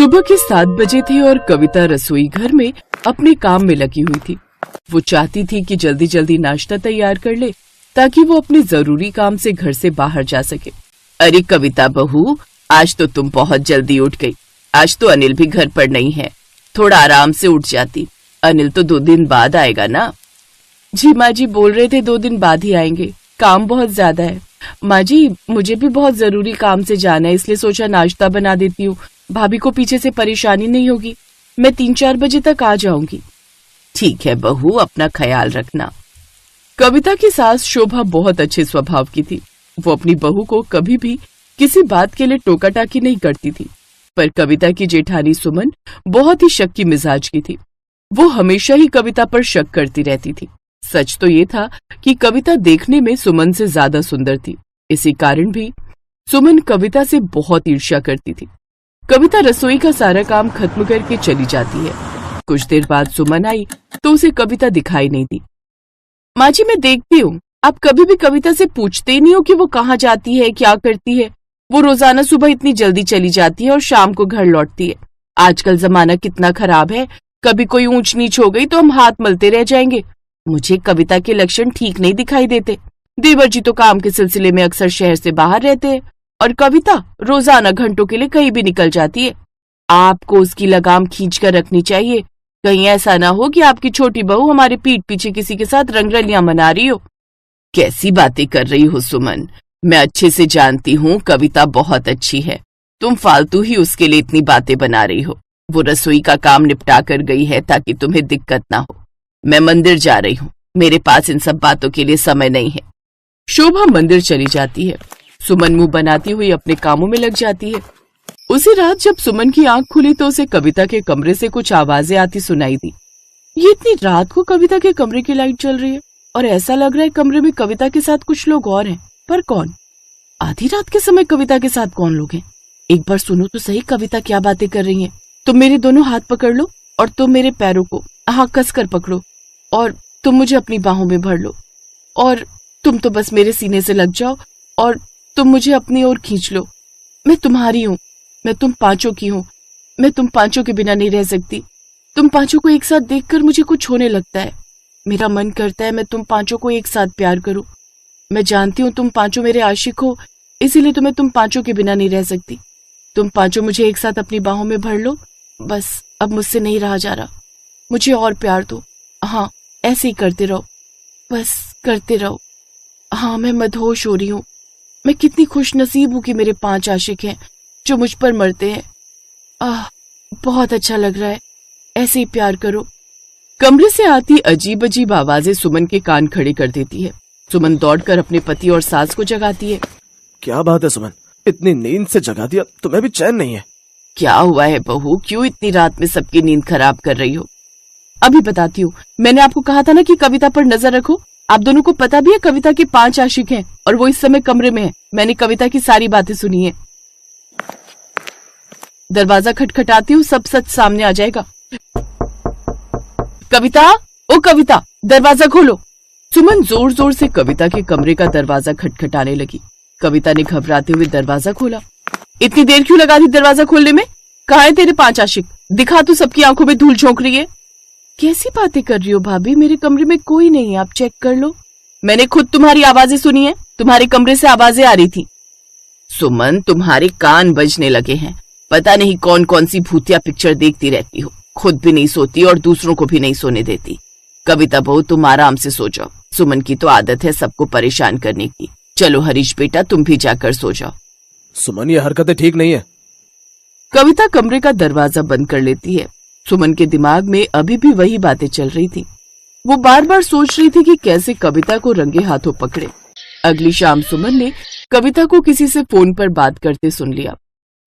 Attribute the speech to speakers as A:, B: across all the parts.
A: सुबह के 7 बजे थे और कविता रसोई घर में अपने काम में लगी हुई थी। वो चाहती थी कि जल्दी जल्दी नाश्ता तैयार कर ले ताकि वो अपने जरूरी काम से घर से बाहर जा सके।
B: अरे कविता बहू, आज तो तुम बहुत जल्दी उठ गई। आज तो अनिल भी घर पर नहीं है, थोड़ा आराम से उठ जाती। अनिल तो 2 दिन बाद आएगा ना।
A: जी माँ जी बोल रहे थे 2 दिन बाद ही आएंगे, काम बहुत ज्यादा है। माँ जी मुझे भी बहुत जरूरी काम से जाना है, इसलिए सोचा नाश्ता बना देती हूँ, भाभी को पीछे से परेशानी नहीं होगी। मैं 3-4 बजे तक आ जाऊंगी।
B: ठीक है बहू, अपना ख्याल रखना।
A: कविता की सास शोभा बहुत अच्छे स्वभाव की थी। वो अपनी बहू को कभी भी किसी बात के लिए टोका टाकी नहीं करती थी, पर कविता की जेठानी सुमन बहुत ही शक की मिजाज की थी। वो हमेशा ही कविता पर शक करती रहती थी। सच तो ये था कि कविता देखने में सुमन से ज्यादा सुंदर थी, इसी कारण भी सुमन कविता से बहुत ईर्ष्या करती थी। कविता रसोई का सारा काम खत्म करके चली जाती है। कुछ देर बाद सुमन आई तो उसे कविता दिखाई नहीं दी। माँ जी मैं देखती हूँ, आप कभी भी कविता से पूछते ही नहीं हो कि वो कहाँ जाती है, क्या करती है। वो रोजाना सुबह इतनी जल्दी चली जाती है और शाम को घर लौटती है। आजकल जमाना कितना खराब है, कभी कोई ऊंच नीच हो गई तो हम हाथ मलते रह जाएंगे। मुझे कविता के लक्षण ठीक नहीं दिखाई देते। देवर जी तो काम के सिलसिले में अक्सर शहर से बाहर रहते हैं और कविता रोजाना घंटों के लिए कहीं भी निकल जाती है। आपको उसकी लगाम खींच कर रखनी चाहिए, कहीं ऐसा ना हो कि आपकी छोटी बहू हमारे पीठ पीछे किसी के साथ रंगरलियां मना रही हो।
B: कैसी बातें कर रही हो सुमन, मैं अच्छे से जानती हूँ कविता बहुत अच्छी है। तुम फालतू ही उसके लिए इतनी बातें बना रही हो। वो रसोई का काम निपटा कर गई है ताकि तुम्हें दिक्कत ना हो। मैं मंदिर जा रही हूँ, मेरे पास इन सब बातों के लिए समय नहीं है।
A: शोभा मंदिर चली जाती है। सुमन मुंह बनाती हुई अपने कामों में लग जाती है। उसी रात जब सुमन की आंख खुली तो उसे कविता के कमरे से कुछ आवाजें आती सुनाई दी। ये इतनी रात को कविता के कमरे की लाइट जल रही है और ऐसा लग रहा है कमरे में कविता के साथ कुछ लोग और हैं, पर कौन? आधी रात के समय कविता के साथ कौन लोग हैं? एक बार सुनो तो सही कविता क्या बातें कर रही है। तुम मेरे दोनों हाथ पकड़ लो और तुम मेरे पैरों को कस कर पकड़ो और तुम मुझे अपनी बाहों में भर लो और तुम तो बस मेरे सीने से लग जाओ और तुम मुझे अपनी ओर खींच लो। मैं तुम्हारी हूँ, मैं तुम पांचों की हूँ, मैं तुम पांचों के बिना नहीं रह सकती। तुम पांचों को एक साथ देखकर मुझे कुछ होने लगता है। मेरा मन करता है मैं तुम पांचों को एक साथ प्यार करूं। मैं जानती हूँ तुम पांचों मेरे आशिक हो, इसीलिए तो मैं तुम पांचों के बिना नहीं रह सकती। तुम पांचों मुझे एक साथ अपनी बाहों में भर लो। बस अब मुझसे नहीं रहा जा रहा, मुझे और प्यार दो। हाँ ऐसे ही करते रहो, बस करते रहो। हाँ मैं मदहोश हो रही हूँ। मैं कितनी खुश नसीब हूँ कि मेरे 5 आशिक हैं जो मुझ पर मरते हैं। बहुत अच्छा लग रहा है, ऐसे ही प्यार करो। कमरे से आती अजीब अजीब आवाजें सुमन के कान खड़े कर देती है। सुमन दौड़कर अपने पति और सास को जगाती है।
C: क्या बात है सुमन, इतनी नींद से जगा दिया, तुम्हें भी चैन नहीं है?
B: क्या हुआ है बहू, क्यों इतनी रात में सबकी नींद खराब कर रही हो?
A: अभी बताती हूँ। मैंने आपको कहा था ना कि कविता पर नजर रखो। आप दोनों को पता भी है कविता के 5 आशिक हैं और वो इस समय कमरे में है। मैंने कविता की सारी बातें सुनी है। दरवाजा खटखटाती हूँ, सब सच सामने आ जाएगा। कविता, ओ कविता, दरवाजा खोलो। सुमन जोर जोर से कविता के कमरे का दरवाजा खटखटाने लगी। कविता ने घबराते हुए दरवाजा खोला। इतनी देर क्यों लगा दी दरवाजा खोलने में? कहाँ है तेरे 5 आशिक? दिखा, तू सबकी आंखों में धूल झोंक रही है। कैसी बातें कर रही हो भाभी, मेरे कमरे में कोई नहीं है, आप चेक कर लो। मैंने खुद तुम्हारी आवाजें सुनी है, तुम्हारे कमरे से आवाजें आ रही थी।
B: सुमन, तुम्हारे कान बजने लगे हैं। पता नहीं कौन कौन सी भूतिया पिक्चर देखती रहती हो, खुद भी नहीं सोती और दूसरों को भी नहीं सोने देती। कविता बहू तुम आराम से सो जाओ, सुमन की तो आदत है सबको परेशान करने की। चलो हरीश बेटा, तुम भी जाकर सो जाओ।
C: सुमन ये हरकतें ठीक नहीं है।
A: कविता कमरे का दरवाजा बंद कर लेती है। सुमन के दिमाग में अभी भी वही बातें चल रही थी। वो बार बार सोच रही थी कि कैसे कविता को रंगे हाथों पकड़े। अगली शाम सुमन ने कविता को किसी से फोन पर बात करते सुन लिया।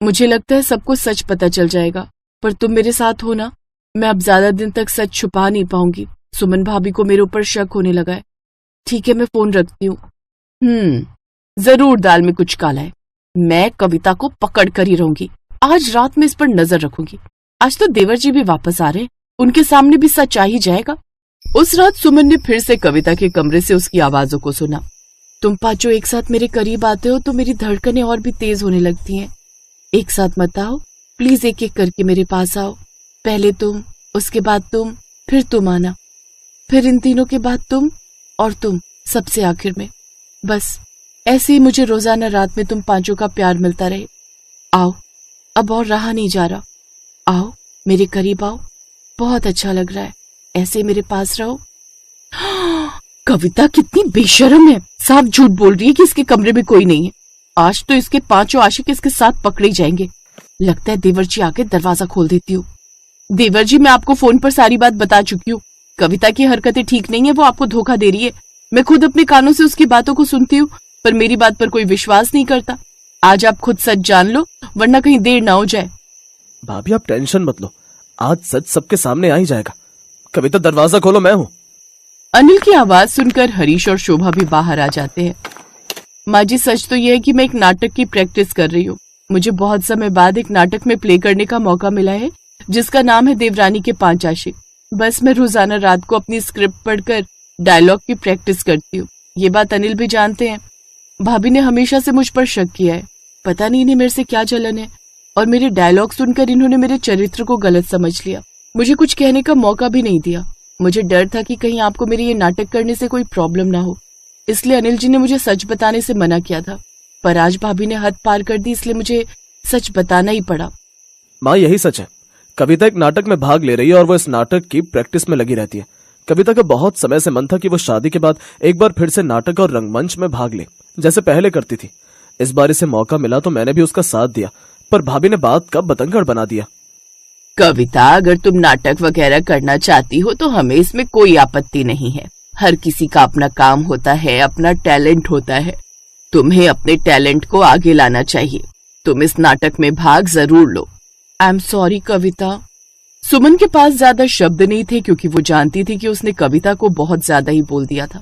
A: मुझे लगता है सबको सच पता चल जाएगा, पर तुम मेरे साथ हो ना? मैं अब ज्यादा दिन तक सच छुपा नहीं पाऊंगी। सुमन भाभी को मेरे ऊपर शक होने लगा है। ठीक है, मैं फोन रखती हूँ। जरूर दाल में कुछ काला है। मैं कविता को पकड़ कर ही रहूंगी। आज रात में इस पर नजर रखूंगी। आज तो देवर जी भी वापस आ रहे हैं, उनके सामने भी सच आ ही जाएगा। उस रात सुमन ने फिर से कविता के कमरे से उसकी आवाजों को सुना। तुम पांचों एक साथ मेरे करीब आते हो तो मेरी धड़कनें और भी तेज होने लगती हैं। एक साथ मत आओ, प्लीज एक एक करके मेरे पास आओ। पहले तुम, उसके बाद तुम, फिर तुम आना, फिर इन तीनों के बाद तुम और तुम सबसे आखिर में। बस ऐसे ही मुझे रोजाना रात में तुम पांचों का प्यार मिलता रहे। आओ, अब और रहा नहीं जा रहा। आओ, मेरे करीब आओ, बहुत अच्छा लग रहा है, ऐसे मेरे पास रहो। कविता कितनी बेशर्म है, साफ झूठ बोल रही है कि इसके कमरे में कोई नहीं है। आज तो इसके पांचों आशिक इसके साथ पकड़े जाएंगे। लगता है देवर जी आके दरवाजा खोल देती हूँ। देवर जी, मैं आपको फोन पर सारी बात बता चुकी हूँ। कविता की हरकतें ठीक नहीं है, वो आपको धोखा दे रही है। मैं खुद अपने कानों से उसकी बातों को सुनती हूँ, पर मेरी बात पर कोई विश्वास नहीं करता। आज आप खुद सच जान लो, वरना कहीं देर ना हो जाए।
C: भाभी आप टेंशन मत लो, आज सच सबके सामने आ ही जाएगा। कविता दरवाजा खोलो, मैं हूँ।
A: अनिल की आवाज सुनकर हरीश और शोभा भी बाहर आ जाते हैं। माँ जी, सच तो यह है कि मैं एक नाटक की प्रैक्टिस कर रही हूँ। मुझे बहुत समय बाद एक नाटक में प्ले करने का मौका मिला है, जिसका नाम है देवरानी के 5 आशिक। बस मैं रोजाना रात को अपनी स्क्रिप्ट पढ़कर डायलॉग की प्रैक्टिस करती हूँ। ये बात अनिल भी जानते हैं। भाभी ने हमेशा से मुझ पर शक किया है। पता नहीं इन्हें मेरे से क्या जलन है, और मेरे डायलॉग सुनकर इन्होंने मेरे चरित्र को गलत समझ लिया। मुझे कुछ कहने का मौका भी नहीं दिया। मुझे डर था कि कहीं आपको मेरे ये नाटक करने से कोई प्रॉब्लम ना हो, इसलिए अनिल जी ने मुझे सच बताने से मना किया था। पर आज भाभी ने हद पार कर दी, इसलिए मुझे सच बताना ही पड़ा।
C: माँ, यही सच है। कविता एक नाटक में भाग ले रही है और वो इस नाटक की प्रैक्टिस में लगी रहती है। कविता का बहुत समय से मन था कि वो शादी के बाद एक बार फिर से नाटक और रंगमंच में भाग ले, जैसे पहले करती थी। इस बार इसे मौका मिला तो मैंने भी उसका साथ दिया, पर भाभी ने बात का बतंगड़ बना दिया।
B: कविता, अगर तुम नाटक वगैरह करना चाहती हो तो हमें इसमें कोई आपत्ति नहीं है। हर किसी का अपना काम होता है, अपना टैलेंट होता है। तुम्हें अपने टैलेंट को आगे लाना चाहिए। तुम इस नाटक में भाग जरूर लो।
A: आई एम सॉरी कविता। सुमन के पास ज्यादा शब्द नहीं थे, क्योंकि वो जानती थी कि उसने कविता को बहुत ज्यादा ही बोल दिया था।